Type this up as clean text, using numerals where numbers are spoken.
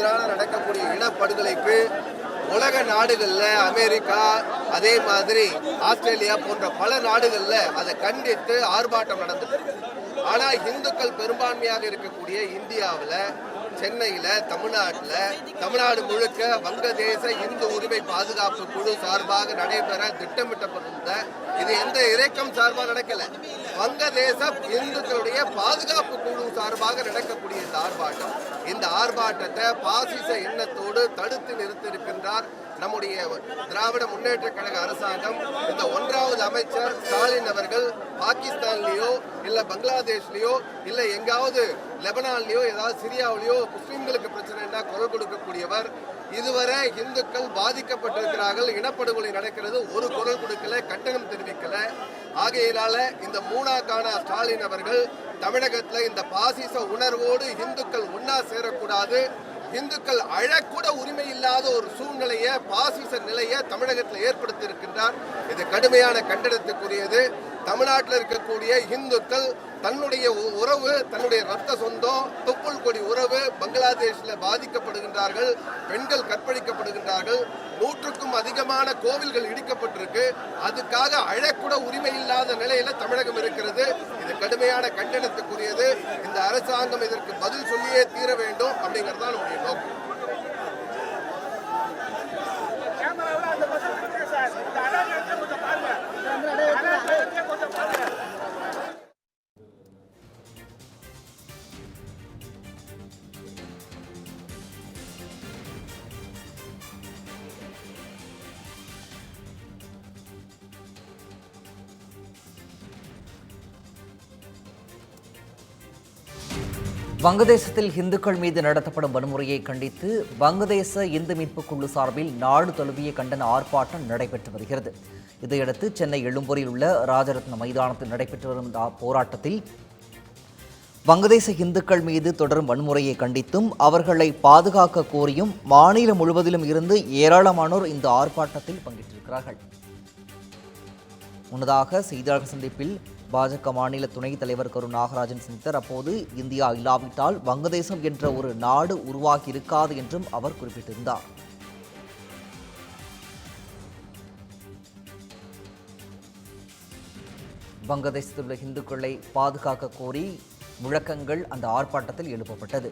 எதிரான நடக்கக்கூடிய இனப்படுகொலைக்கு உலக நாடுகள்ல அமெரிக்கா, அதே மாதிரி ஆஸ்திரேலியா போன்ற பல நாடுகள்ல அதை கண்டித்து ஆர்ப்பாட்டம் நடந்தது. ஆனா இந்துக்கள் பெரும்பான்மையாக இருக்கக்கூடிய இந்தியாவில், சென்னையில, தமிழ்நாடு முழுக்க வங்கதேச இந்து உரிமை பாதுகாப்பு குழு சார்பாக நடைபெற திட்டமிட்டப்பட்டிருந்த இது எந்த இறைக்கம் சார்பாக நடக்கல, வங்கதேச இந்துக்களுடைய பாதுகாப்பு குழு சார்பாக நடக்கக்கூடிய இந்த ஆர்ப்பாட்டத்தை பாசிச எண்ணத்தோடு தடுத்து நிறுத்தியிருக்கின்றார் நம்முடைய திராவிட முன்னேற்ற கழக அரசாங்கம். இந்த 1வது அமைச்சர் ஸ்டாலின் அவர்கள் பாகிஸ்தான்லயோ இல்ல பங்களாதேஷ்லயோ இல்ல எங்காவது லெபனான்லயோ ஏதாவது சிரியாவிலயோ முஸ்லிம்களுக்கு பிரச்சனைனா குரல் கொடுக்கக்கூடியவர். இதுவரை இந்துக்கள் பாதிக்கப்பட்டிருக்கிறார்கள், இனப்படுகொலை நடக்கிறது, ஒரு குரல் கொடுக்கல, கண்டனம் தெரிவிக்கல. ஆகையினால இந்த மூணாக்கான ஸ்டாலின் அவர்கள் தமிழகத்தில் இந்த பாசிச உணர்வோடு இந்துக்கள் ஒன்னா சேரக்கூடாது, இந்துக்கள் அழக்கூட உரிமை இல்லாத ஒரு சூழ்நிலையை, பாசிச நிலையை தமிழகத்தில் ஏற்படுத்தி இருக்கின்றார். இது கடுமையான கண்டனத்துக்குரியது. தமிழ்நாட்டில் இருக்கக்கூடிய இந்துக்கள் தன்னுடைய உறவு, தன்னுடைய ரத்த சொந்தம், தொப்புள் கொடி உறவு பங்களாதேஷில் பாதிக்கப்படுகின்றார்கள், பெண்கள் கற்பழிக்கப்படுகின்றார்கள், 100க்கும் அதிகமான கோவில்கள் இடிக்கப்பட்டிருக்கு. அதுக்காக அழக்கூட உரிமை இல்லாத நிலையில தமிழகம் இருக்கிறது. இது கடுமையான கண்டனத்துக்குரியது. இந்த அரசாங்கம் இதற்கு பதில் சொல்லியே தீர வேண்டும் அப்படிங்கிறது தான் நம்முடைய நோக்கம். வங்கதேசத்தில் இந்துக்கள் மீது நடத்தப்படும் வன்முறையை கண்டித்து வங்கதேச இந்து மீட்புக் குழு சார்பில் நாடு தழுவிய கண்டன ஆர்ப்பாட்டம் நடைபெற்று வருகிறது. இதையடுத்து சென்னை எழும்பூரில் உள்ள ராஜரத்ன மைதானத்தில் நடைபெற்று வரும் போராட்டத்தில் வங்கதேச இந்துக்கள் மீது தொடரும் வன்முறையை கண்டித்தும் அவர்களை பாதுகாக்க கோரியும் மாநிலம் முழுவதிலும் இருந்து ஏராளமானோர் இந்த ஆர்ப்பாட்டத்தில் பங்கேற்றிருக்கிறார்கள். முன்னதாக செய்தியாளர் சந்திப்பில் பாஜக மாநில துணைத் தலைவர் கரு நாகராஜன் சந்தித்தார். அப்போது இந்தியா இல்லாவிட்டால் வங்கதேசம் என்ற ஒரு நாடு உருவாகி இருக்காது என்றும் அவர் குறிப்பிட்டிருந்தார். வங்கதேசத்தில் உள்ள இந்துக்களை பாதுகாக்க கோரி முழக்கங்கள் அந்த ஆர்ப்பாட்டத்தில் எழுப்பப்பட்டது.